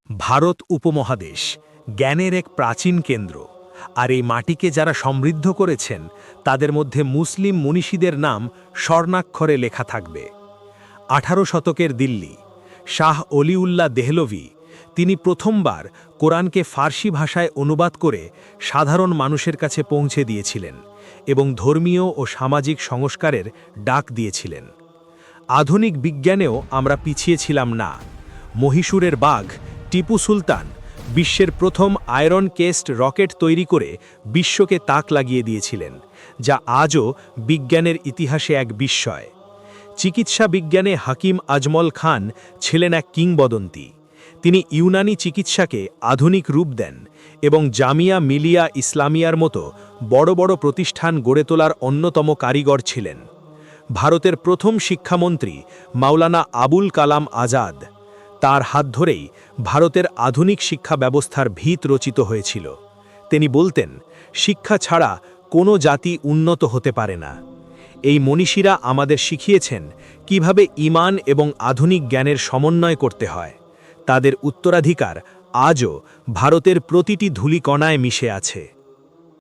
ভারত উপমহাদেশ জ্ঞানের এক প্রাচীন কেন্দ্র, আর এই মাটিকে যারা সমৃদ্ধ করেছেন তাদের মধ্যে মুসলিম মনীষীদের নাম স্বর্ণাক্ষরে লেখা থাকবে। 18 শতকের দিল্লি, শাহ অলিউল্লাহ দেহলভি, তিনি প্রথমবার কোরআনকে ফার্সি ভাষায় অনুবাদ করে সাধারণ মানুষের কাছে পৌঁছে দিয়েছিলেন এবং ধর্মীয় ও সামাজিক সংস্কারের ডাক দিয়েছিলেন। আধুনিক বিজ্ঞানেও আমরা পিছিয়ে ছিলাম না। মহীশূরের বাঘ টিপু সুলতান বিশ্বের প্রথম আয়রন কেস্ট রকেট তৈরি করে বিশ্বকে তাক লাগিয়ে দিয়েছিলেন, যা আজও বিজ্ঞানের ইতিহাসে এক বিস্ময়। চিকিৎসা বিজ্ঞানে হাকিম আজমল খান ছিলেন এক কিংবদন্তি। তিনি ইউনানি চিকিৎসাকে আধুনিক রূপ দেন এবং জামিয়া মিলিয়া ইসলামিয়ার মতো বড় বড় প্রতিষ্ঠান গড়ে তোলার অন্যতম কারিগর ছিলেন। ভারতের প্রথম শিক্ষামন্ত্রী মাওলানা আবুল কালাম আজাদ, তার হাত ধরেই ভারতের আধুনিক শিক্ষা ব্যবস্থার ভিত রচিত হয়েছিল। তিনি বলতেন, শিক্ষা ছাড়া কোনো জাতি উন্নত হতে পারে না। এই মনীষীরা আমাদের শিখিয়েছেন কিভাবে ঈমান এবং আধুনিক জ্ঞানের সমন্বয় করতে হয়। তাদের উত্তরাধিকার আজও ভারতের প্রতিটি ধূলিকণায় মিশে আছে।